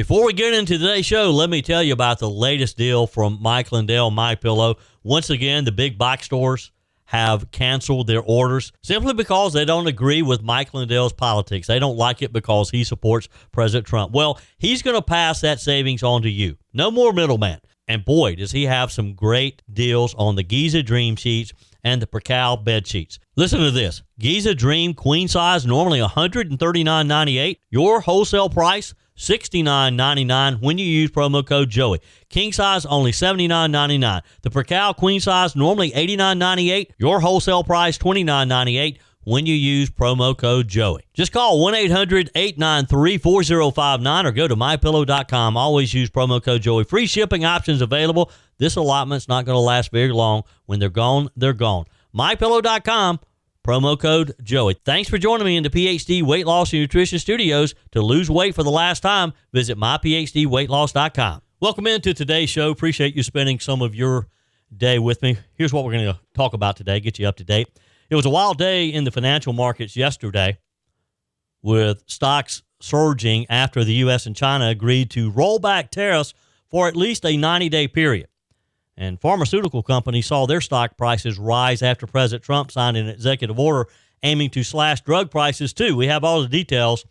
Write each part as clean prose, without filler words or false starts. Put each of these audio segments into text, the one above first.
Before we get into today's show, let me tell you about the latest deal from Mike Lindell, MyPillow. Once again, the big box stores have canceled their orders simply because they don't agree with Mike Lindell's politics. They don't like it because he supports President Trump. Well, he's going to pass that savings on to you. No more middleman. And boy, does he have some great deals on the Giza Dream sheets and the Percal bed sheets. Listen to this. Giza Dream queen size, normally $139.98. Your wholesale price, $69.99 when you use promo code Joey. King size, only $79.99. The Percal queen size, normally $89.98. Your wholesale price, $29.98 when you use promo code Joey. Just call 1-800-893-4059 or go to mypillow.com. Always use promo code Joey. Free shipping options available. This allotment's not going to last very long. When they're gone, they're gone. mypillow.com. Promo code Joey. Thanks for joining me in the PhD Weight Loss and Nutrition Studios. To lose weight for the last time, visit myphdweightloss.com. Welcome into today's show. Appreciate you spending some of your day with me. Here's what we're going to talk about today, get you up to date. It was a wild day in the financial markets yesterday with stocks surging after the U.S. and China agreed to roll back tariffs for at least a 90-day period. And pharmaceutical companies saw their stock prices rise after President Trump signed an executive order aiming to slash drug prices, too. We have all the details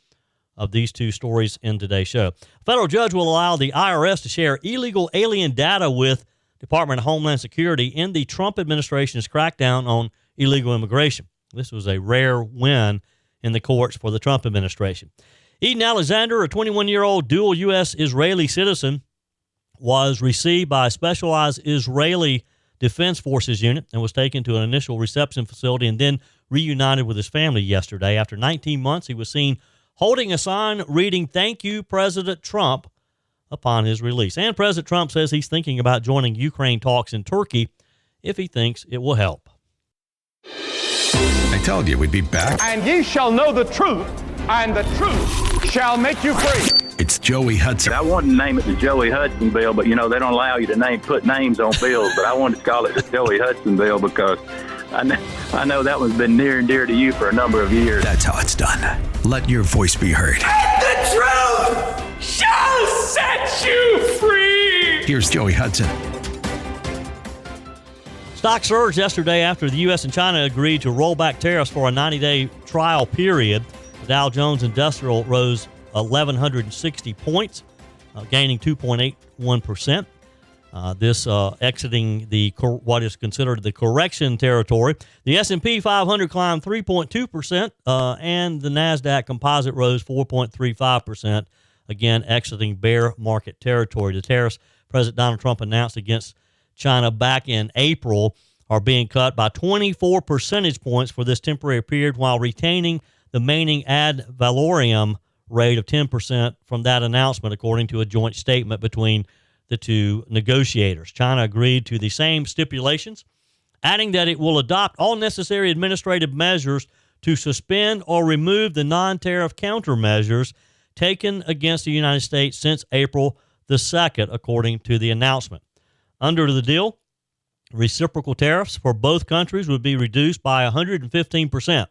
of these two stories in today's show. A federal judge will allow the IRS to share illegal alien data with Department of Homeland Security in the Trump administration's crackdown on illegal immigration. This was a rare win in the courts for the Trump administration. Edan Alexander, a 21-year-old dual U.S. Israeli citizen, was received by a specialized Israeli Defense Forces unit and was taken to an initial reception facility and then reunited with his family yesterday. After 19 months, he was seen holding a sign reading, "Thank you, President Trump," upon his release. And President Trump says he's thinking about joining Ukraine talks in Turkey if he thinks it will help. I told you we'd be back. And ye shall know the truth, and the truth shall make you free. It's Joey Hudson. I wanted to name it the Joey Hudson bill, but, they don't allow you to put names on bills. But I wanted to call it the Joey Hudson bill because I know that one's been near and dear to you for a number of years. That's how it's done. Let your voice be heard. And the truth shall set you free. Here's Joey Hudson. Stock surged yesterday after the U.S. and China agreed to roll back tariffs for a 90-day trial period. The Dow Jones Industrial rose 1,160 points, gaining 2.81%. This exiting what is considered the correction territory. The S&P 500 climbed 3.2%, and the NASDAQ composite rose 4.35%, again exiting bear market territory. The tariffs President Donald Trump announced against China back in April are being cut by 24 percentage points for this temporary period while retaining the remaining ad valorem rate of 10% from that announcement, according to a joint statement between the two negotiators. China agreed to the same stipulations, adding that it will adopt all necessary administrative measures to suspend or remove the non-tariff countermeasures taken against the United States since April the 2nd, according to the announcement. Under the deal, reciprocal tariffs for both countries would be reduced by 115%.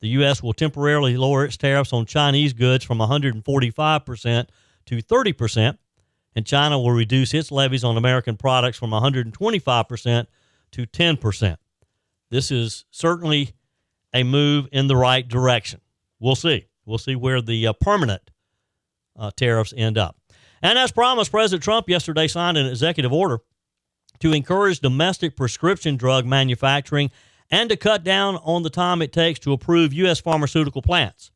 The U.S. will temporarily lower its tariffs on Chinese goods from 145% to 30%, and China will reduce its levies on American products from 125% to 10%. This is certainly a move in the right direction. We'll see. We'll see where the permanent tariffs end up. And as promised, President Trump yesterday signed an executive order to encourage domestic prescription drug manufacturing and to cut down on the time it takes to approve U.S. pharmaceutical plants.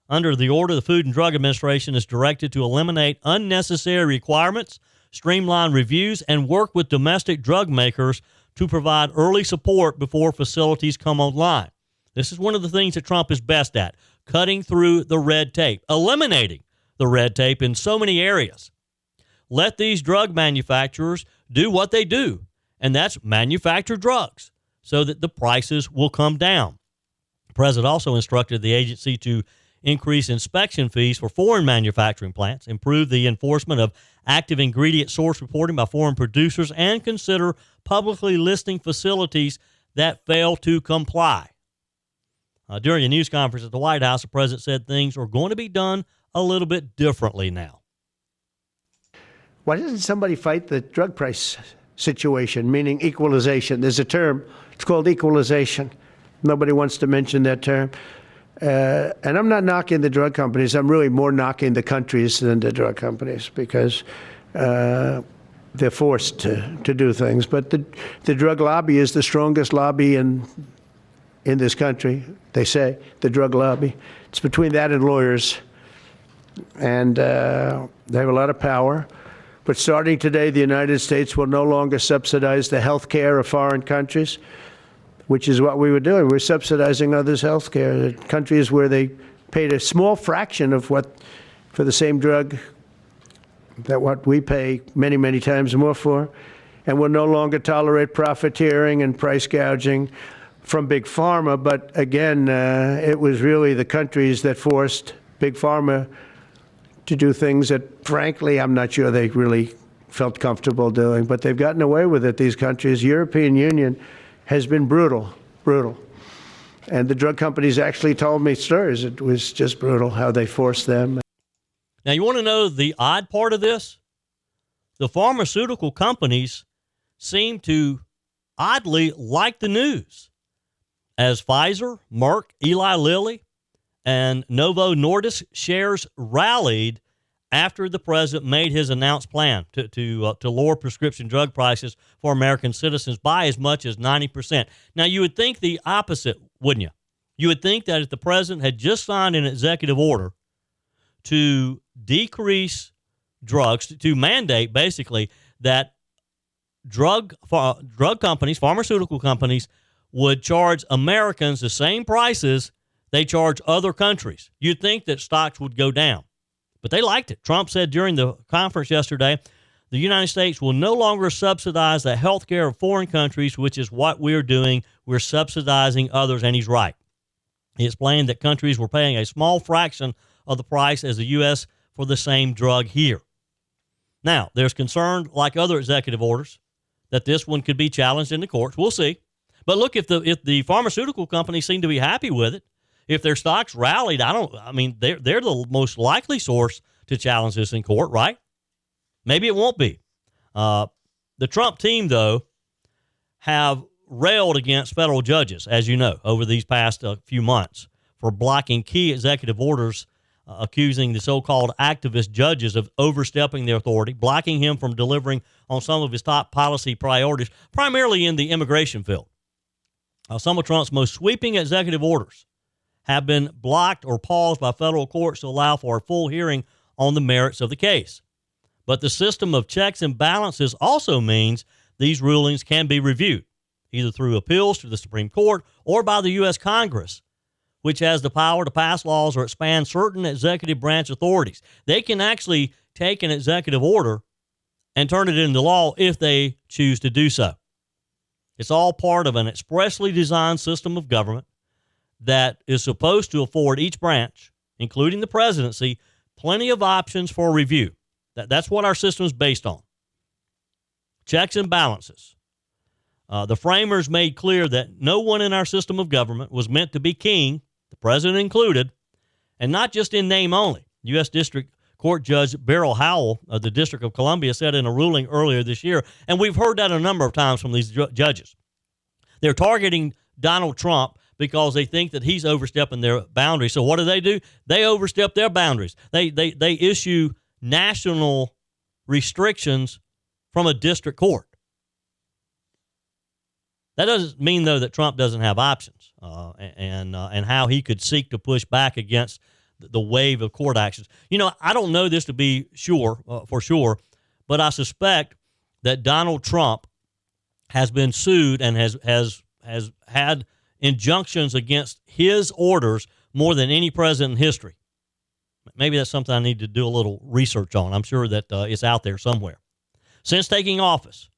Under the order, the Food and Drug Administration is directed to eliminate unnecessary requirements, streamline reviews, and work with domestic drug makers to provide early support before facilities come online. This is one of the things that Trump is best at, cutting through the red tape, eliminating the red tape in so many areas. Let these drug manufacturers do what they do, and that's manufacture drugs, so that the prices will come down. The president also instructed the agency to increase inspection fees for foreign manufacturing plants, improve the enforcement of active ingredient source reporting by foreign producers, and consider publicly listing facilities that fail to comply. During a news conference at the White House, the president said things are going to be done a little bit differently now. Why doesn't somebody fight the drug price situation, meaning equalization? There's a term, it's called equalization. Nobody wants to mention that term. And I'm not knocking the drug companies. I'm really more knocking the countries than the drug companies, because they're forced to do things. But the drug lobby is the strongest lobby in this country, they say, the drug lobby. It's between that and lawyers. And they have a lot of power. But starting today, the United States will no longer subsidize the health care of foreign countries, which is what we were doing. We're subsidizing others' health care. Countries where they paid a small fraction of what, for the same drug, that what we pay many, many times more for. And we'll no longer tolerate profiteering and price gouging from Big Pharma. But again, it was really the countries that forced Big Pharma to do things that, frankly, I'm not sure they really felt comfortable doing. But they've gotten away with it, these countries. European Union has been brutal. And the drug companies actually told me stories. It was just brutal how they forced them. Now, you want to know the odd part of this? The pharmaceutical companies seem to oddly like the news, as Pfizer, Merck, Eli Lilly, and Novo Nordisk shares rallied after the president made his announced plan to lower prescription drug prices for American citizens by as much as 90%. Now, you would think the opposite, wouldn't you? You would think that if the president had just signed an executive order to decrease drugs, to mandate basically that drug companies, pharmaceutical companies, would charge Americans the same prices they charge other countries, you'd think that stocks would go down. But they liked it. Trump said during the conference yesterday, the United States will no longer subsidize the health care of foreign countries, which is what we're doing. We're subsidizing others, and he's right. He explained that countries were paying a small fraction of the price as the U.S. for the same drug here. Now, there's concern, like other executive orders, that this one could be challenged in the courts. We'll see. But look, if the pharmaceutical companies seem to be happy with it, if their stocks rallied, they're the most likely source to challenge this in court, right? Maybe it won't be. The Trump team, though, have railed against federal judges, as you know, over these past few months for blocking key executive orders, accusing the so-called activist judges of overstepping their authority, blocking him from delivering on some of his top policy priorities, primarily in the immigration field. Some of Trump's most sweeping executive orders have been blocked or paused by federal courts to allow for a full hearing on the merits of the case. But the system of checks and balances also means these rulings can be reviewed, either through appeals to the Supreme Court or by the U.S. Congress, which has the power to pass laws or expand certain executive branch authorities. They can actually take an executive order and turn it into law if they choose to do so. It's all part of an expressly designed system of government that is supposed to afford each branch, including the presidency, plenty of options for review. That's what our system is based on. Checks and balances. The framers made clear that no one in our system of government was meant to be king, the president included, and not just in name only. U.S. District Court Judge Beryl Howell of the District of Columbia said in a ruling earlier this year, and we've heard that a number of times from these judges. They're targeting Donald Trump because they think that he's overstepping their boundaries. So what do? They overstep their boundaries. They issue national restrictions from a district court. That doesn't mean, though, that Trump doesn't have options and how he could seek to push back against the wave of court actions. You know, I don't know this to be for sure, but I suspect that Donald Trump has been sued and has had injunctions against his orders more than any president in history. Maybe that's something I need to do a little research on. I'm sure that it's out there somewhere. Since taking office,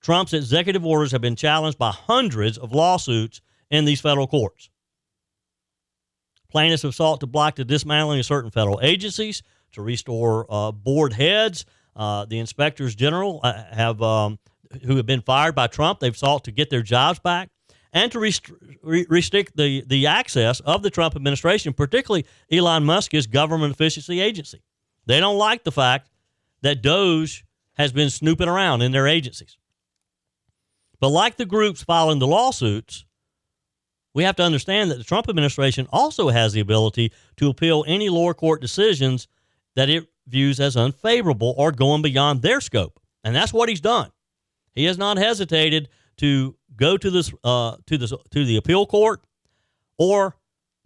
Trump's executive orders have been challenged by hundreds of lawsuits in these federal courts. Plaintiffs have sought to block the dismantling of certain federal agencies, to restore board heads. The inspectors general who have been fired by Trump, they've sought to get their jobs back, and to restrict the access of the Trump administration, particularly Elon Musk's government efficiency agency. They don't like the fact that DOJ has been snooping around in their agencies. But like the groups filing the lawsuits, we have to understand that the Trump administration also has the ability to appeal any lower court decisions that it views as unfavorable or going beyond their scope. And that's what he's done. He has not hesitated to go to this to the appeal court or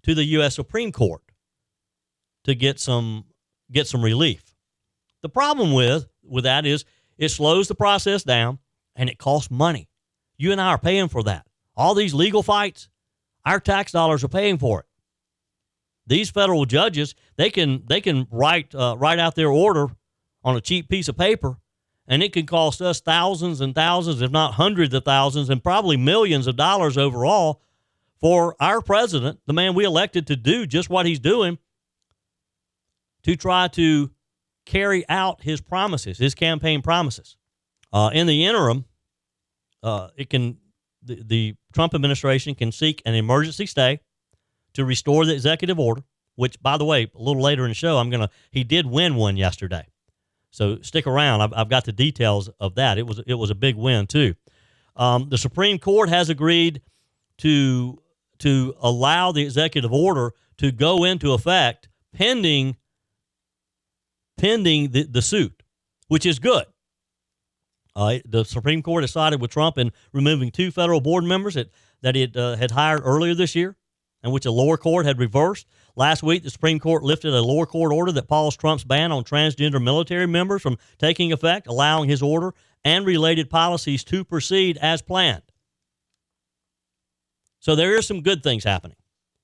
to the U.S. Supreme Court to get some relief. The problem with that is it slows the process down and it costs money. You and I are paying for that. All these legal fights, our tax dollars are paying for it. These federal judges, they can write out their order on a cheap piece of paper, and it can cost us thousands and thousands, if not hundreds of thousands, and probably millions of dollars overall for our president, the man we elected to do just what he's doing, to try to carry out his promises, his campaign promises. In the interim, the Trump administration can seek an emergency stay to restore the executive order, which, by the way, a little later in the show, he did win one yesterday. So stick around. I've got the details of that. It was a big win too. The Supreme Court has agreed to allow the executive order to go into effect pending the suit, which is good. The Supreme Court has sided with Trump in removing 2 federal board members that it had hired earlier this year, and which a lower court had reversed. Last week, the Supreme Court lifted a lower court order that paused Trump's ban on transgender military members from taking effect, allowing his order and related policies to proceed as planned. So there are some good things happening.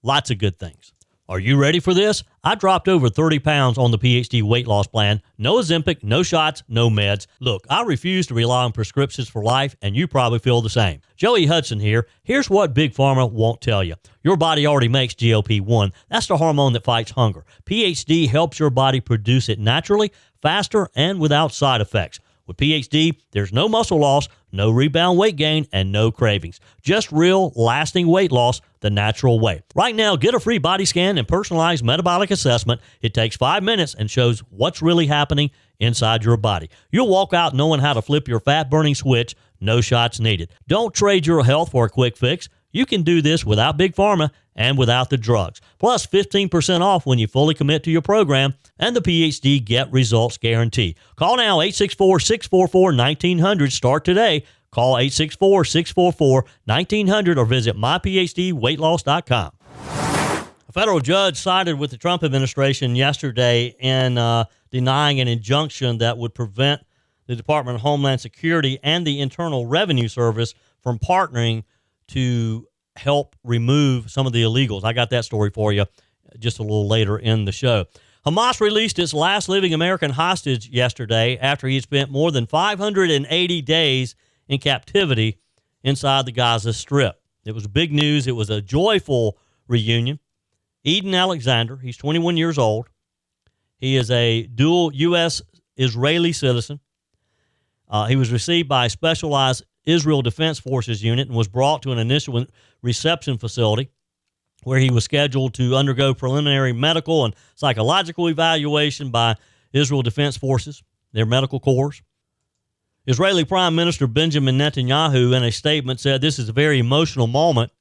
Lots of good things. Are you ready for this? I dropped over 30 pounds on the PhD weight loss plan. No Ozempic, no shots, no meds. Look, I refuse to rely on prescriptions for life, and you probably feel the same. Joey Hudson here. Here's what Big Pharma won't tell you. Your body already makes GLP-1. That's the hormone that fights hunger. PhD helps your body produce it naturally, faster, and without side effects. With PhD, there's no muscle loss, no rebound weight gain, and no cravings. Just real, lasting weight loss the natural way. Right now, get a free body scan and personalized metabolic assessment. It takes 5 minutes and shows what's really happening inside your body. You'll walk out knowing how to flip your fat-burning switch. No shots needed. Don't trade your health for a quick fix. You can do this without Big Pharma and without the drugs. Plus 15% off when you fully commit to your program and the PhD Get Results Guarantee. Call now 864-644-1900. Start today. Call 864-644-1900 or visit myphdweightloss.com. A federal judge sided with the Trump administration yesterday in denying an injunction that would prevent the Department of Homeland Security and the Internal Revenue Service from partnering to help remove some of the illegals. I got that story for you just a little later in the show. Hamas released its last living American hostage yesterday after he had spent more than 580 days in captivity inside the Gaza Strip. It was big news. It was a joyful reunion. Edan Alexander, he's 21 years old. He is a dual U.S. Israeli citizen. He was received by a specialized Israel Defense Forces unit and was brought to an initial reception facility where he was scheduled to undergo preliminary medical and psychological evaluation by Israel Defense Forces, their medical corps. Israeli Prime Minister Benjamin Netanyahu, in a statement, said, "This is a very emotional moment.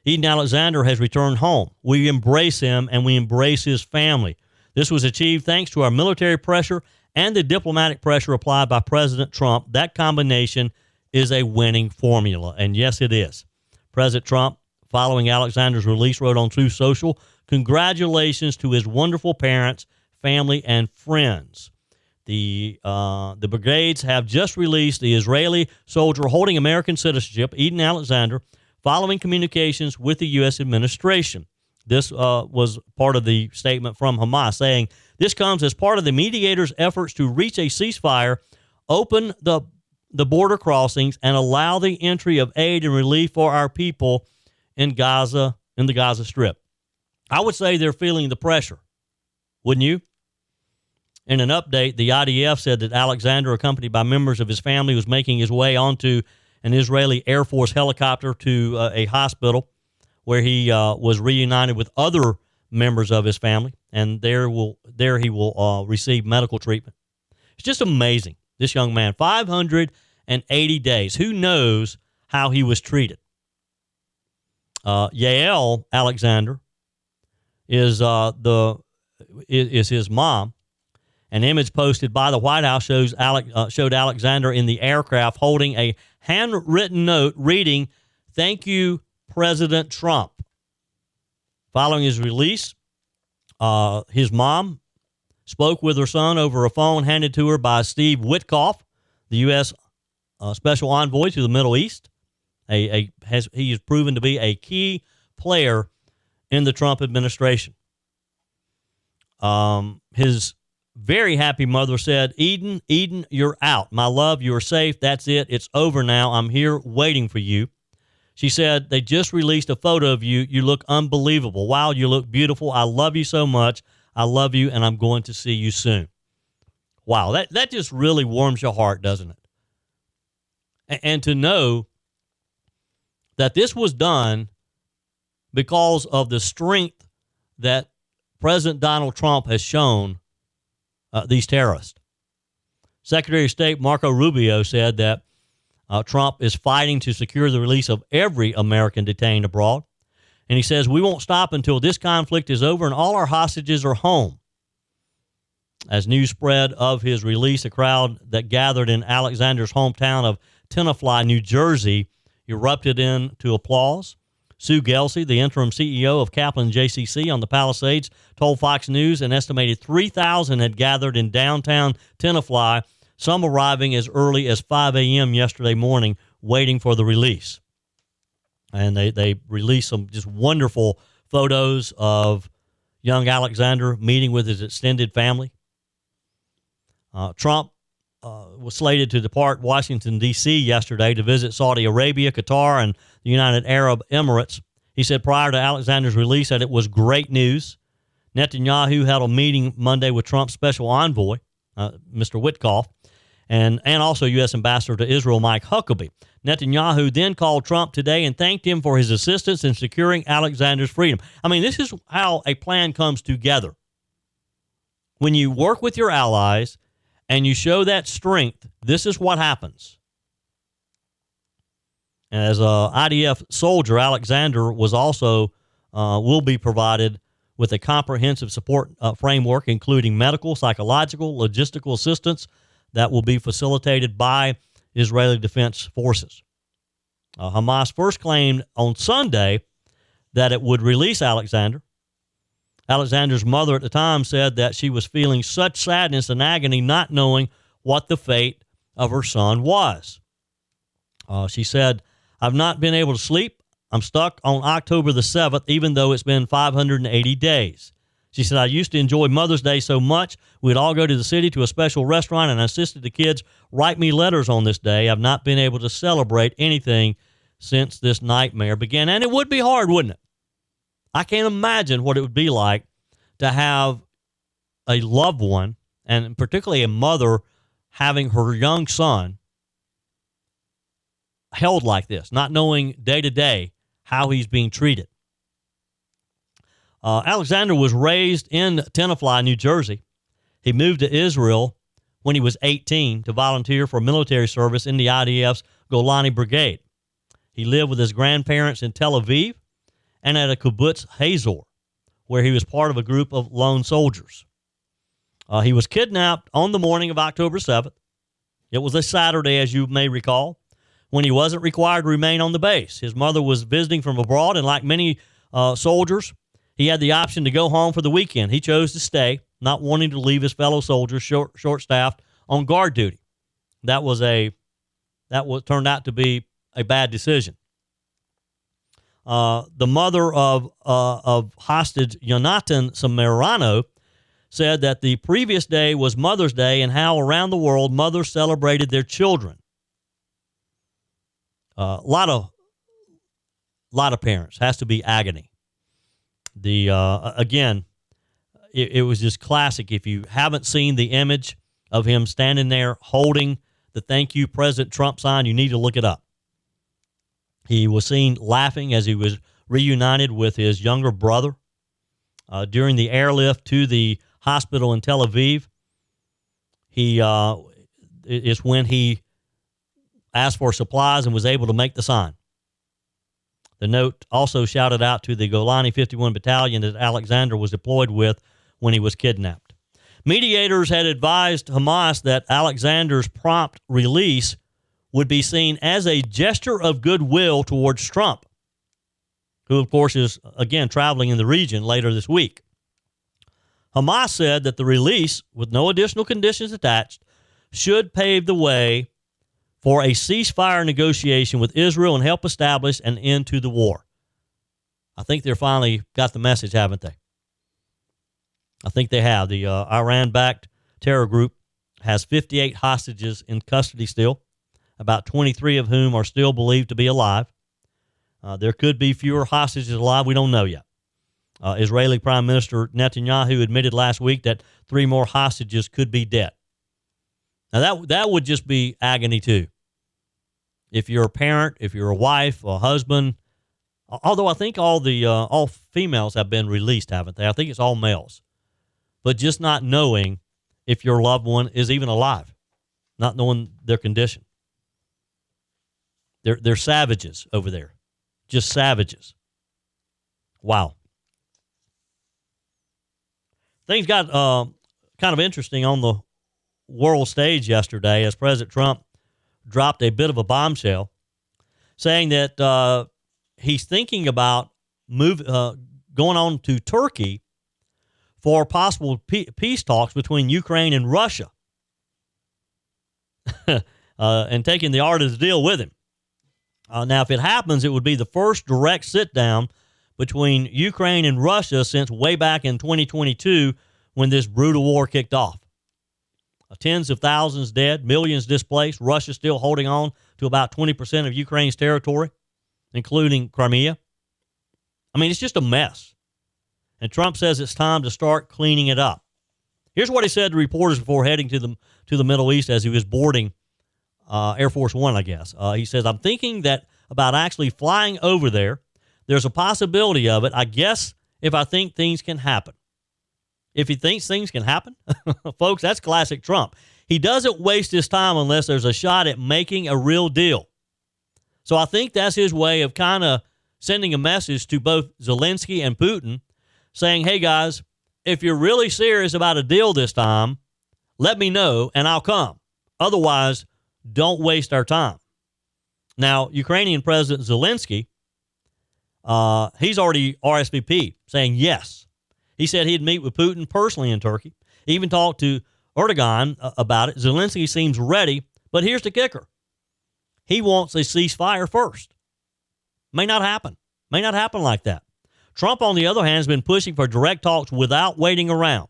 Edan Alexander has returned home. We embrace him and we embrace his family. This was achieved thanks to our military pressure and the diplomatic pressure applied by President Trump. That combination is a winning formula." And yes, it is. President Trump, following Alexander's release, wrote on Truth Social, "Congratulations to his wonderful parents, family, and friends. The brigades have just released the Israeli soldier holding American citizenship, Edan Alexander, following communications with the U.S. administration." This was part of the statement from Hamas, saying, "This comes as part of the mediators' efforts to reach a ceasefire, open the border crossings, and allow the entry of aid and relief for our people in Gaza, in the Gaza Strip." I would say they're feeling the pressure. Wouldn't you? In an update, the IDF said that Alexander, accompanied by members of his family, was making his way onto an Israeli Air Force helicopter to a hospital where he was reunited with other members of his family, and there he will receive medical treatment. It's just amazing. This young man, 580 days. Who knows how he was treated? Yael Alexander is his mom. An image posted by the White House showed Alexander in the aircraft holding a handwritten note reading, "Thank you, President Trump." Following his release, his mom spoke with her son over a phone handed to her by Steve Witkoff, the U.S. Special Envoy to the Middle East. He is proven to be a key player in the Trump administration. His very happy mother said, Eden, you're out. My love, you're safe. That's it. It's over now. I'm here waiting for you. She said, they just released a photo of you. You look unbelievable. Wow, you look beautiful. I love you so much. I love you, and I'm going to see you soon. Wow, that just really warms your heart, doesn't it? And to know that this was done because of the strength that President Donald Trump has shown these terrorists. Secretary of State Marco Rubio said that Trump is fighting to secure the release of every American detained abroad. And he says, we won't stop until this conflict is over and all our hostages are home. As news spread of his release, a crowd that gathered in Alexander's hometown of Tenafly, New Jersey, erupted into applause. Sue Gelsey, the interim CEO of Kaplan JCC on the Palisades, told Fox News an estimated 3,000 had gathered in downtown Tenafly, some arriving as early as 5 a.m. yesterday morning, waiting for the release. And they released some just wonderful photos of young Alexander meeting with his extended family. Trump was slated to depart Washington, D.C. yesterday to visit Saudi Arabia, Qatar, and the United Arab Emirates. He said prior to Alexander's release that it was great news. Netanyahu held a meeting Monday with Trump's special envoy, Mr. Witkoff, and also U.S. Ambassador to Israel, Mike Huckabee. Netanyahu then called Trump today and thanked him for his assistance in securing Alexander's freedom. I mean, this is how a plan comes together. When you work with your allies and you show that strength, this is what happens. As a IDF soldier, Alexander was also will be provided with a comprehensive support framework, including medical, psychological, logistical assistance that will be facilitated by Israeli Defense Forces. Hamas first claimed on Sunday that it would release Alexander. Alexander's mother at the time said that she was feeling such sadness and agony not knowing what the fate of her son was. She said, I've not been able to sleep. I'm stuck on October the 7th, even though it's been 580 days. She said, I used to enjoy Mother's Day so much. We'd all go to the city to a special restaurant, and I assisted the kids write me letters on this day. I've not been able to celebrate anything since this nightmare began. And it would be hard, wouldn't it? I can't imagine what it would be like to have a loved one, and particularly a mother, having her young son held like this, not knowing day to day how he's being treated. Alexander was raised in Tenafly, New Jersey. He moved to Israel when he was 18 to volunteer for military service in the IDF's Golani Brigade. He lived with his grandparents in Tel Aviv and at a kibbutz Hazor, where he was part of a group of lone soldiers. He was kidnapped on the morning of October 7th. It was a Saturday, as you may recall, when he wasn't required to remain on the base. His mother was visiting from abroad, and like many soldiers, he had the option to go home for the weekend. He chose to stay, not wanting to leave his fellow soldiers short-staffed on guard duty. That turned out to be a bad decision. The mother of hostage Yonatan Samirano said that the previous day was Mother's Day and how around the world mothers celebrated their children. A lot of parents. Has to be agony. Again, it was just classic. If you haven't seen the image of him standing there holding the "Thank You, President Trump" sign, you need to look it up. He was seen laughing as he was reunited with his younger brother during the airlift to the hospital in Tel Aviv. is when he asked for supplies and was able to make the sign. The note also shouted out to the Golani 51 Battalion that Alexander was deployed with when he was kidnapped. Mediators had advised Hamas that Alexander's prompt release would be seen as a gesture of goodwill towards Trump, who, of course, is, again, traveling in the region later this week. Hamas said that the release, with no additional conditions attached, should pave the way for a ceasefire negotiation with Israel and help establish an end to the war. I think they're finally got the message, haven't they? I think they have. The Iran-backed terror group has 58 hostages in custody still, about 23 of whom are still believed to be alive. There could be fewer hostages alive. We don't know yet. Israeli Prime Minister Netanyahu admitted last week that 3 more hostages could be dead. Now, that would just be agony, too. If you're a parent, if you're a wife, a husband, although I think all females have been released, haven't they? I think it's all males. But just not knowing if your loved one is even alive, not knowing their condition. They're savages over there. Just savages. Wow. Things got kind of interesting on the world stage yesterday as President Trump dropped a bit of a bombshell, saying that he's thinking about going on to Turkey for possible peace talks between Ukraine and Russia, and taking the art of the deal with him. Now, if it happens, it would be the first direct sit-down between Ukraine and Russia since way back in 2022 when this brutal war kicked off. Tens of thousands dead, millions displaced, Russia still holding on to about 20% of Ukraine's territory, including Crimea. I mean, it's just a mess. And Trump says it's time to start cleaning it up. Here's what he said to reporters before heading to the Middle East as he was boarding Air Force One, I guess. He says, I'm thinking that about actually flying over there. There's a possibility of it, I guess, if I think things can happen. If he thinks things can happen, folks, that's classic Trump. He doesn't waste his time unless there's a shot at making a real deal. So I think that's his way of kind of sending a message to both Zelensky and Putin saying, hey, guys, if you're really serious about a deal this time, let me know and I'll come. Otherwise, don't waste our time. Now, Ukrainian President Zelensky, he's already RSVP'd, saying yes. He said he'd meet with Putin personally in Turkey. He even talked to Erdogan about it. Zelensky seems ready, but here's the kicker. He wants a ceasefire first. May not happen. May not happen like that. Trump, on the other hand, has been pushing for direct talks without waiting around.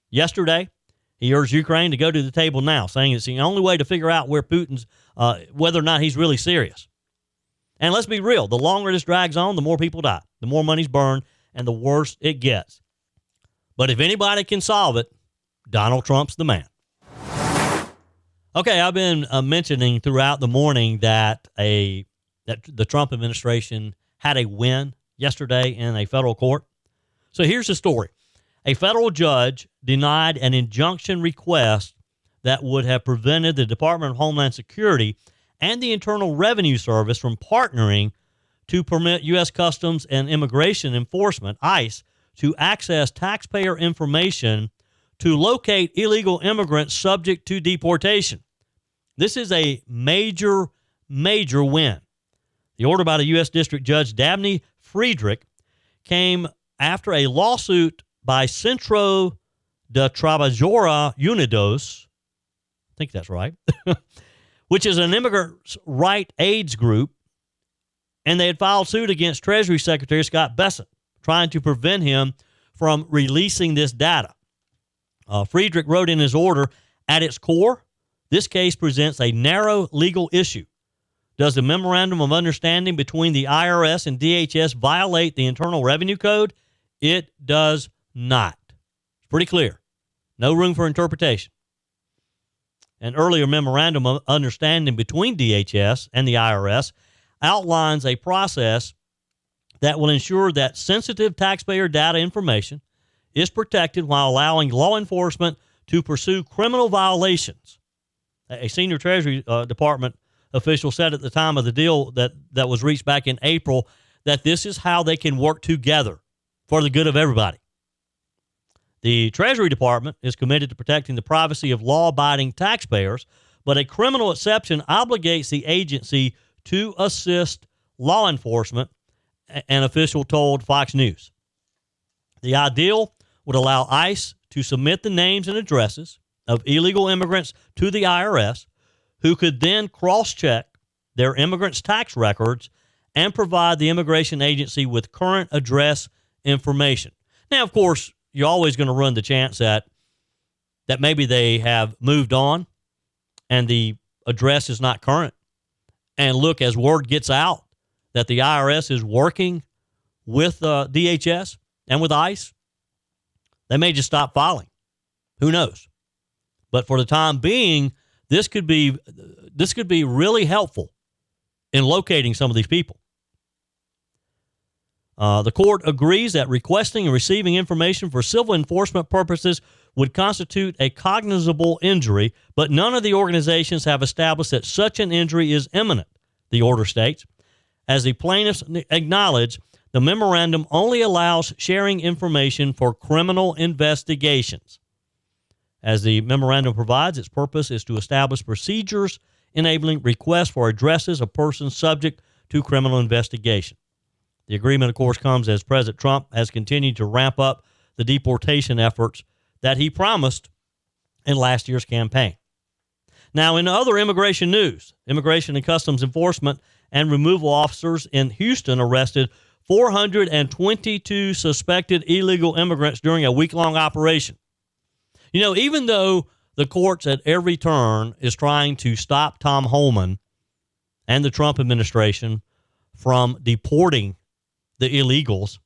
Yesterday, he urged Ukraine to go to the table now, saying it's the only way to figure out where Putin's, whether or not he's really serious. And let's be real. The longer this drags on, the more people die, the more money's burned, and the worse it gets. But if anybody can solve it, Donald Trump's the man. Okay, I've been mentioning throughout the morning that the Trump administration had a win yesterday in a federal court. So here's the story. A federal judge denied an injunction request that would have prevented the Department of Homeland Security and the Internal Revenue Service from partnering to permit U.S. Customs and Immigration Enforcement, ICE, to access taxpayer information to locate illegal immigrants subject to deportation. This is a major, major win. The order by the U.S. District Judge Dabney Friedrich came after a lawsuit by Centro de Trabajadores Unidos, I think that's right, which is an immigrants' right AIDS group, and they had filed suit against Treasury Secretary Scott Bessent, trying to prevent him from releasing this data. Friedrich wrote in his order, at its core, this case presents a narrow legal issue. Does the Memorandum of Understanding between the IRS and DHS violate the Internal Revenue Code? It does not. It's pretty clear. No room for interpretation. An earlier Memorandum of Understanding between DHS and the IRS outlines a process that will ensure that sensitive taxpayer data information is protected while allowing law enforcement to pursue criminal violations. A senior Treasury Department official said at the time of the deal that was reached back in April that this is how they can work together for the good of everybody. The Treasury Department is committed to protecting the privacy of law-abiding taxpayers, but a criminal exception obligates the agency to assist law enforcement, an official told Fox News. The ideal would allow ICE to submit the names and addresses of illegal immigrants to the IRS, who could then cross-check their immigrants' tax records and provide the immigration agency with current address information. Now, of course, you're always going to run the chance that maybe they have moved on and the address is not current. And look, as word gets out that the IRS is working with DHS and with ICE, they may just stop filing. Who knows? But for the time being, this could be really helpful in locating some of these people. The court agrees that requesting and receiving information for civil enforcement purposes would constitute a cognizable injury, but none of the organizations have established that such an injury is imminent, the order states. As the plaintiffs acknowledge, the memorandum only allows sharing information for criminal investigations. As the memorandum provides, its purpose is to establish procedures enabling requests for addresses of persons subject to criminal investigation. The agreement, of course, comes as President Trump has continued to ramp up the deportation efforts that he promised in last year's campaign. Now, in other immigration news, Immigration and Customs Enforcement and removal officers in Houston arrested 422 suspected illegal immigrants during a week-long operation. You know, even though the courts at every turn is trying to stop Tom Homan and the Trump administration from deporting the illegals,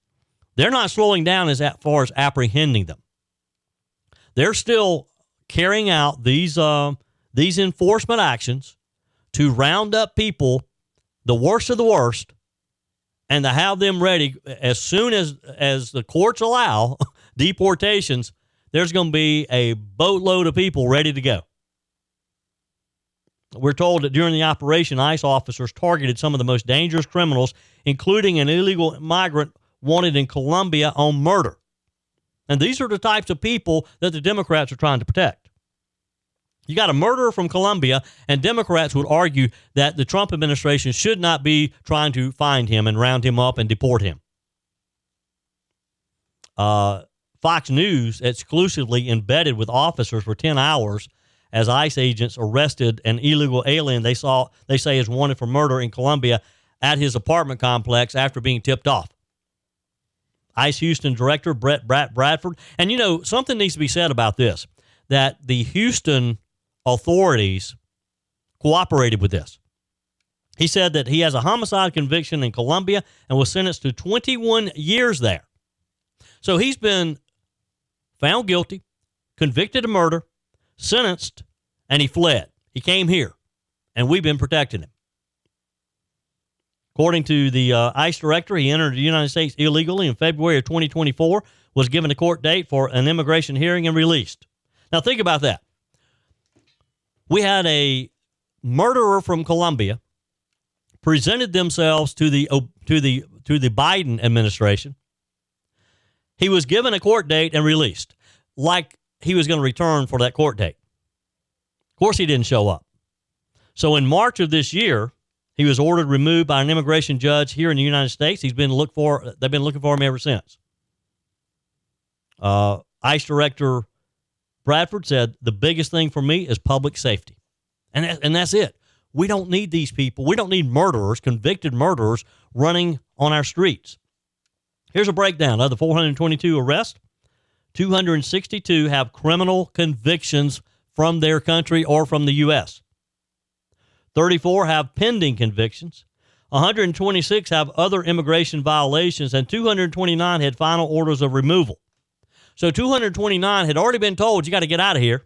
they're not slowing down as far as apprehending them. They're still carrying out these enforcement actions to round up people, the worst of the worst, and to have them ready as soon as the courts allow deportations. There's going to be a boatload of people ready to go. We're told that during the operation, ICE officers targeted some of the most dangerous criminals, including an illegal migrant wanted in Colombia on murder. And these are the types of people that the Democrats are trying to protect. You got a murderer from Colombia, and Democrats would argue that the Trump administration should not be trying to find him and round him up and deport him. Fox News exclusively embedded with officers for 10 hours as ICE agents arrested an illegal alien they say is wanted for murder in Colombia at his apartment complex after being tipped off. ICE Houston Director Brett Bradford. And, you know, something needs to be said about this, that the Houston authorities cooperated with this. He said that he has a homicide conviction in Colombia and was sentenced to 21 years there. So he's been found guilty, convicted of murder, sentenced, and he fled. He came here, and we've been protecting him. According to the ICE director, he entered the United States illegally in February of 2024, was given a court date for an immigration hearing, and released. Now, think about that. We had a murderer from Colombia presented themselves to the Biden administration. He was given a court date and released, like he was going to return for that court date. Of course, he didn't show up. So in March of this year, he was ordered removed by an immigration judge here in the United States. They've been looking for him ever since. ICE Director Bradford said, the biggest thing for me is public safety. And that's it. We don't need these people. We don't need murderers, convicted murderers, running on our streets. Here's a breakdown of the 422 arrests. 262 have criminal convictions from their country or from the U.S. 34 have pending convictions. 126 have other immigration violations, and 229 had final orders of removal. So 229 had already been told, you got to get out of here.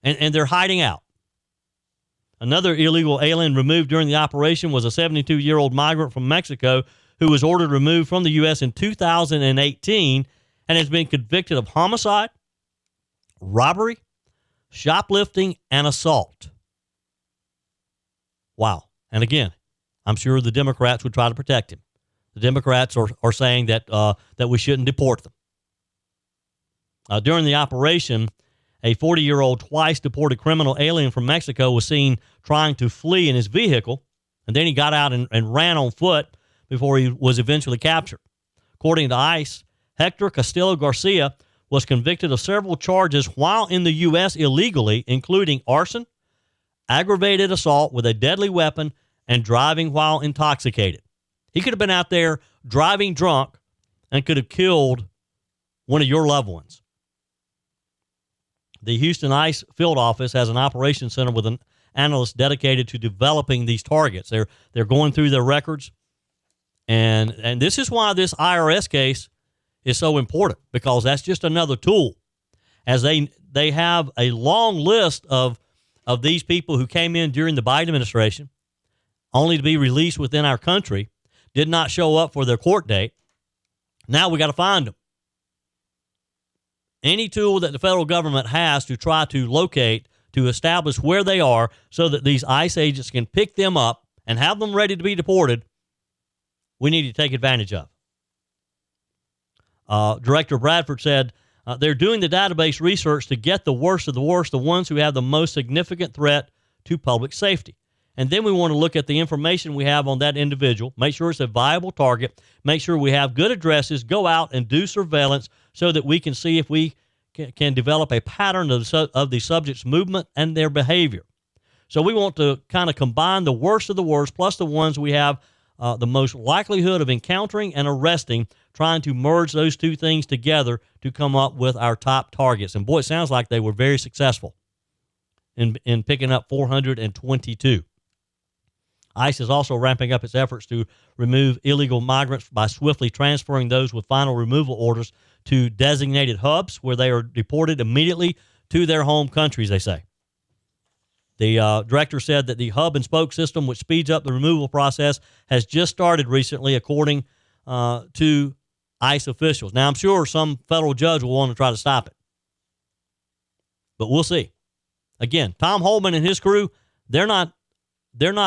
And they're hiding out. Another illegal alien removed during the operation was a 72-year-old migrant from Mexico who was ordered removed from the U.S. in 2018 and has been convicted of homicide, robbery, shoplifting, and assault. Wow. And again, I'm sure the Democrats would try to protect him. The Democrats are saying that we shouldn't deport them. During the operation, a 40-year-old twice deported criminal alien from Mexico was seen trying to flee in his vehicle, and then he got out and ran on foot before he was eventually captured. According to ICE, Hector Castillo Garcia was convicted of several charges while in the U.S. illegally, including arson, aggravated assault with a deadly weapon, and driving while intoxicated. He could have been out there driving drunk and could have killed one of your loved ones. The Houston ICE field office has an operations center with an analyst dedicated to developing these targets. They're going through their records, and this is why this IRS case is so important, because that's just another tool. As they have a long list of these people who came in during the Biden administration, only to be released within our country, did not show up for their court date. Now we got to find them. Any tool that the federal government has to try to locate, to establish where they are so that these ICE agents can pick them up and have them ready to be deported, we need to take advantage of. Director Bradford said they're doing the database research to get the worst of the worst, the ones who have the most significant threat to public safety. And then we want to look at the information we have on that individual, make sure it's a viable target, make sure we have good addresses, go out and do surveillance so that we can see if we can develop a pattern of the subject's movement and their behavior. So we want to kind of combine the worst of the worst plus the ones we have the most likelihood of encountering and arresting, trying to merge those two things together to come up with our top targets. And boy, it sounds like they were very successful in picking up 422. ICE is also ramping up its efforts to remove illegal migrants by swiftly transferring those with final removal orders to designated hubs where they are deported immediately to their home countries, they say. The director said that the hub and spoke system, which speeds up the removal process, has just started recently, according to ICE officials. Now, I'm sure some federal judge will want to try to stop it, but we'll see. Again, Tom Holman and his crew, they're not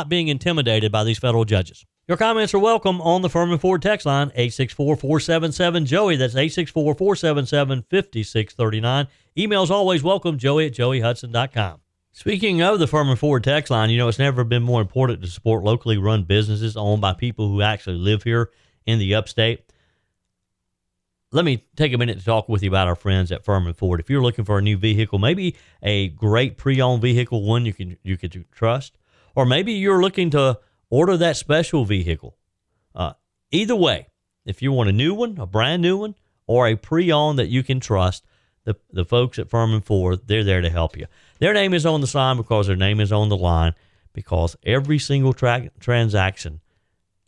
being intimidated by these federal judges. Your comments are welcome on the Firmin Ford text line, 864-477-JOEY. That's 864-477-5639. Emails always welcome, joey@joeyhudson.com. Speaking of the Firmin Ford text line, it's never been more important to support locally run businesses owned by people who actually live here in the upstate. Let me take a minute to talk with you about our friends at Firmin Ford. If you're looking for a new vehicle, maybe a great pre-owned vehicle, one you can trust, or maybe you're looking to order that special vehicle. Either way, if you want a new one, a brand new one, or a pre-owned that you can trust, the folks at Firmin Ford, they're there to help you. Their name is on the sign because their name is on the line, because every single transaction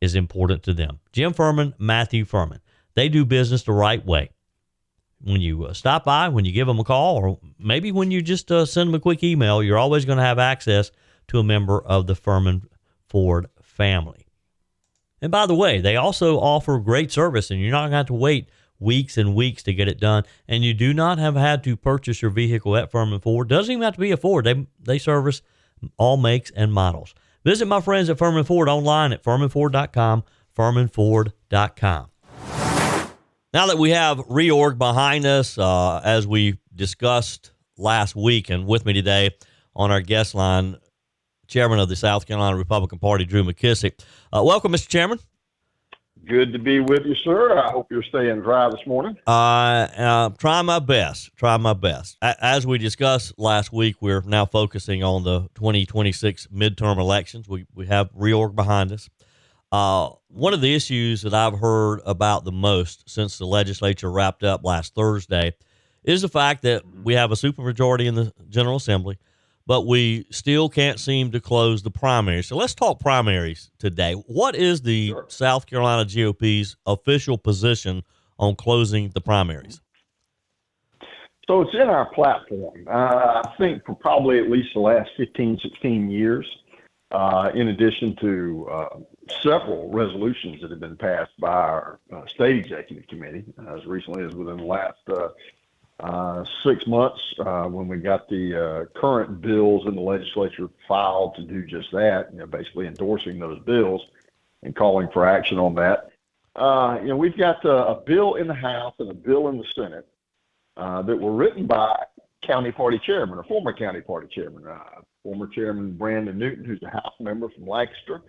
is important to them. Jim Firmin, Matthew Firmin. They do business the right way. When you stop by, when you give them a call, or maybe when you just send them a quick email, you're always going to have access to a member of the Firmin Ford family. And by the way, they also offer great service, and you're not going to have to wait weeks and weeks to get it done. And you do not have had to purchase your vehicle at Firmin Ford. Doesn't even have to be a Ford. They service all makes and models. Visit my friends at Firmin Ford online at firminford.com, firminford.com. Now that we have reorg behind us, as we discussed last week, and with me today on our guest line, Chairman of the South Carolina Republican Party, Drew McKissick. Welcome, Mr. Chairman. Good to be with you, sir. I hope you're staying dry this morning. Try my best. As we discussed last week, we're now focusing on the 2026 midterm elections. We have reorg behind us. One of the issues that I've heard about the most since the legislature wrapped up last Thursday is the fact that we have a supermajority in the General Assembly, but we still can't seem to close the primaries. So let's talk primaries today. What is the South Carolina GOP's official position on closing the primaries? So it's in our platform. I think for probably at least the last 15, 16 years, in addition to several resolutions that have been passed by our state executive committee, as recently as within the last 6 months when we got the current bills in the legislature filed to do just that, basically endorsing those bills and calling for action on that. We've got a bill in the House and a bill in the Senate that were written by county party chairman or former county party chairman, former chairman Brandon Newton, who's a House member from Lancaster,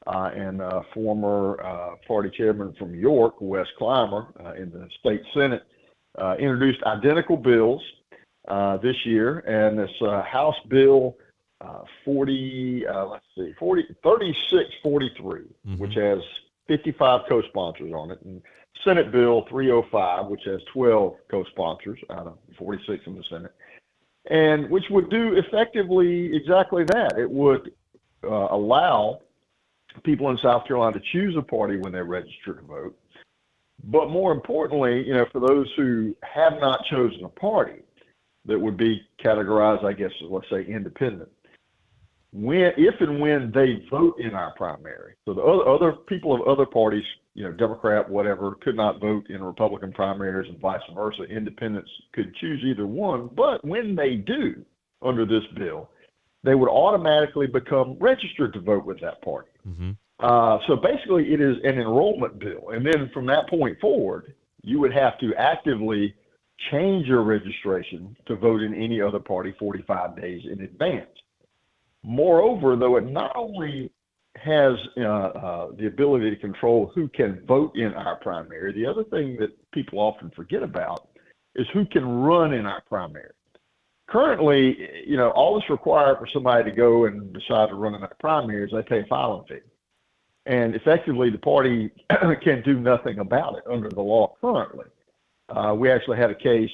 and former party chairman from York, Wes Clymer, in the state Senate. Introduced identical bills this year, and this House Bill 3643, which has 55 co-sponsors on it, and Senate Bill 305, which has 12 co-sponsors out of 46 in the Senate, and which would do effectively exactly that. It would allow people in South Carolina to choose a party when they register to vote. But more importantly, for those who have not chosen a party that would be categorized, I guess, let's say independent, if and when they vote in our primary, so the other people of other parties, Democrat, whatever, could not vote in Republican primaries and vice versa. Independents could choose either one, but when they do, under this bill, they would automatically become registered to vote with that party. Mm-hmm. So basically, it is an enrollment bill. And then from that point forward, you would have to actively change your registration to vote in any other party 45 days in advance. Moreover, though, it not only has the ability to control who can vote in our primary, the other thing that people often forget about is who can run in our primary. Currently, all that's required for somebody to go and decide to run in our primary is they pay a filing fee. And effectively, the party can do nothing about it under the law currently. We actually had a case,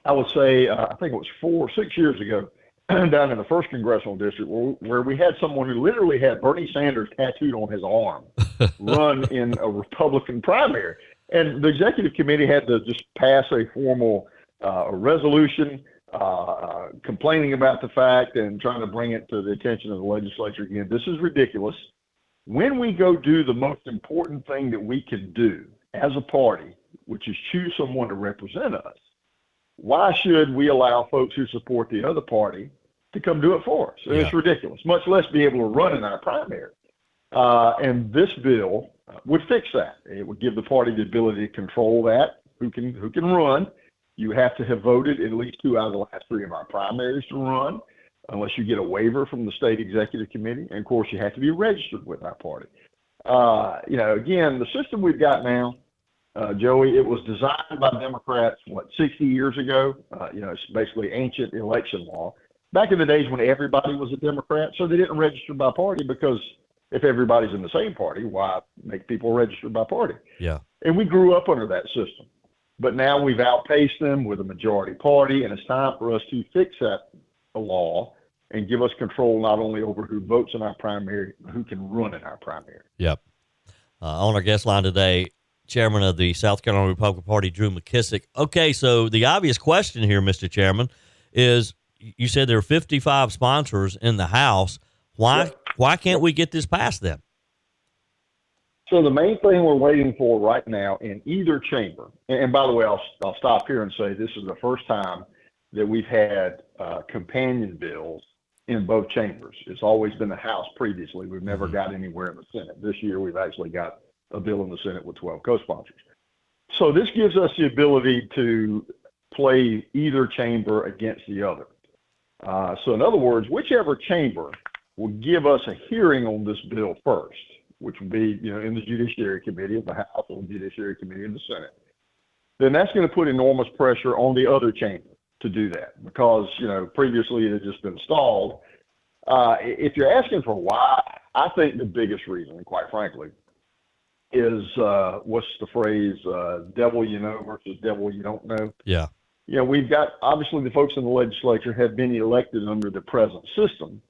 I would say, I think it was 6 years ago, down in the 1st Congressional District, where we had someone who literally had Bernie Sanders tattooed on his arm run in a Republican primary. And the executive committee had to just pass a formal resolution complaining about the fact and trying to bring it to the attention of the legislature again. This is ridiculous. When we go do the most important thing that we can do as a party, which is choose someone to represent us, why should we allow folks who support the other party to come do it for us? It's ridiculous, much less be able to run in our primary. And this bill would fix that. It would give the party the ability to control that, who can run. You have to have voted at least 2 out of the last 3 of our primaries to run, unless you get a waiver from the state executive committee. And of course, you have to be registered with our party. Again, the system we've got now, Joey, it was designed by Democrats, 60 years ago? It's basically ancient election law. Back in the days when everybody was a Democrat, so they didn't register by party, because if everybody's in the same party, why make people register by party? Yeah. And we grew up under that system. But now we've outpaced them with a majority party, and it's time for us to fix that law and give us control not only over who votes in our primary, but who can run in our primary. Yep. On our guest line today, Chairman of the South Carolina Republican Party, Drew McKissick. Okay, so the obvious question here, Mr. Chairman, is you said there are 55 sponsors in the House. Why can't we get this passed then? So the main thing we're waiting for right now in either chamber, and by the way, I'll stop here and say this is the first time that we've had companion bills in both chambers. It's always been the House previously. We've never got anywhere in the Senate. This year, we've actually got a bill in the Senate with 12 co-sponsors. So this gives us the ability to play either chamber against the other. So in other words, whichever chamber will give us a hearing on this bill first, which would be, in the Judiciary Committee of the House or the Judiciary Committee of the Senate, then that's going to put enormous pressure on the other chamber to do that, because, previously it had just been stalled. If you're asking for why, I think the biggest reason, quite frankly, is what's the phrase, devil you know versus devil you don't know. Yeah. We've got, obviously the folks in the legislature have been elected under the present system,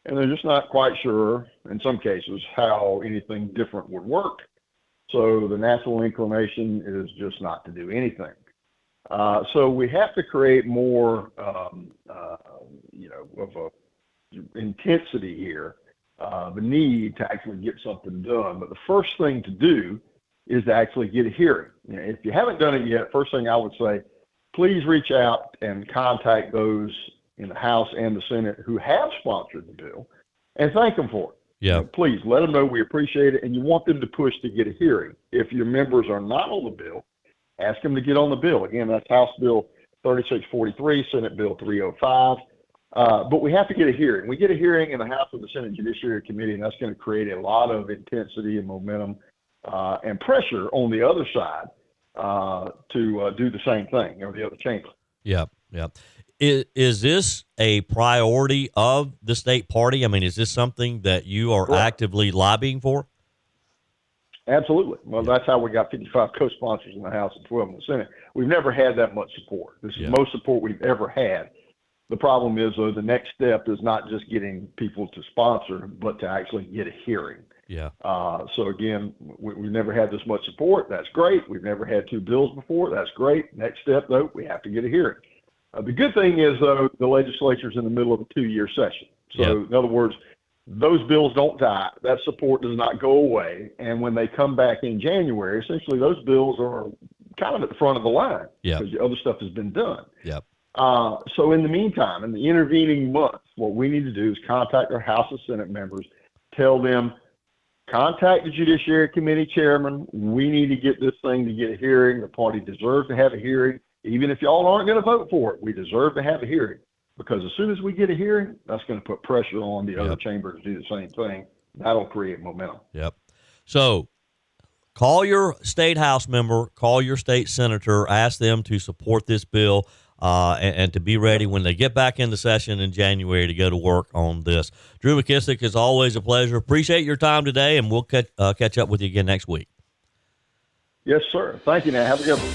and they're just not quite sure, in some cases, how anything different would work. So the natural inclination is just not to do anything. So we have to create more, of a intensity here, the need to actually get something done. But the first thing to do is to actually get a hearing. If you haven't done it yet, first thing I would say, please reach out and contact those in the House and the Senate who have sponsored the bill and thank them for it. Yeah. Please let them know we appreciate it, and you want them to push to get a hearing. If your members are not on the bill, ask them to get on the bill. Again, that's House Bill 3643, Senate Bill 305. But we have to get a hearing. We get a hearing in the House of the Senate Judiciary Committee, and that's going to create a lot of intensity and momentum and pressure on the other side to do the same thing, or the other chamber. Yeah, yeah. Is this a priority of the state party? I mean, is this something that you are actively lobbying for? Absolutely. Well, that's how we got 55 co-sponsors in the House and 12 in the Senate. We've never had that much support. This is the most support we've ever had. The problem is, though, the next step is not just getting people to sponsor, but to actually get a hearing. Yeah. So, again, we've never had this much support. That's great. We've never had two bills before. That's great. Next step, though, we have to get a hearing. The good thing is, though, the legislature's in the middle of a 2-year session. So, in other words, those bills don't die. That support does not go away. And when they come back in January, essentially those bills are kind of at the front of the line because the other stuff has been done. Yep. So in the meantime, in the intervening months, what we need to do is contact our House and Senate members, tell them, contact the Judiciary Committee chairman. We need to get this thing to get a hearing. The party deserves to have a hearing. Even if y'all aren't going to vote for it, we deserve to have a hearing. Because as soon as we get a hearing, that's going to put pressure on the other chamber to do the same thing. That'll create momentum. Yep. So call your state House member, call your state senator, ask them to support this bill and to be ready when they get back into session in January to go to work on this. Drew McKissick, is always a pleasure. Appreciate your time today, and we'll catch up with you again next week. Yes, sir. Thank you, now. Have a good one.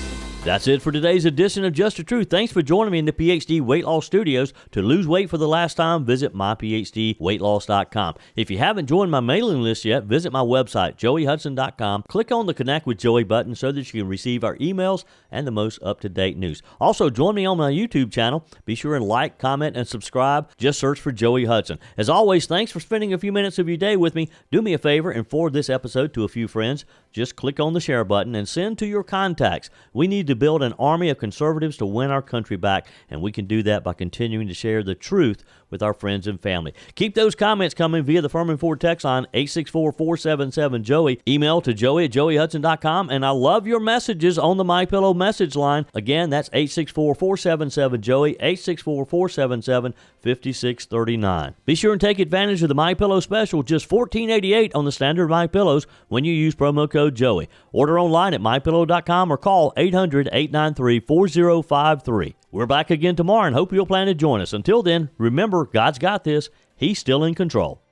That's it for today's edition of Just the Truth. Thanks for joining me in the PhD Weight Loss Studios. To lose weight for the last time, visit myphdweightloss.com. If you haven't joined my mailing list yet, visit my website, joeyhudson.com. Click on the Connect with Joey button so that you can receive our emails and the most up-to-date news. Also, join me on my YouTube channel. Be sure and like, comment, and subscribe. Just search for Joey Hudson. As always, thanks for spending a few minutes of your day with me. Do me a favor and forward this episode to a few friends. Just click on the share button and send to your contacts. We need to build an army of conservatives to win our country back, and we can do that by continuing to share the truth with our friends and family. Keep those comments coming via the Firmin Ford text line 864-477-JOEY. Email to joey@joeyhudson.com, and I love your messages on the MyPillow message line. Again, that's 864-477-JOEY, 864-477-5639. Be sure and take advantage of the MyPillow special, just $14.88 on the standard MyPillows when you use promo code Joey. Order online at mypillow.com or call 800-893-4053. We're back again tomorrow and hope you'll plan to join us. Until then, remember, God's got this. He's still in control.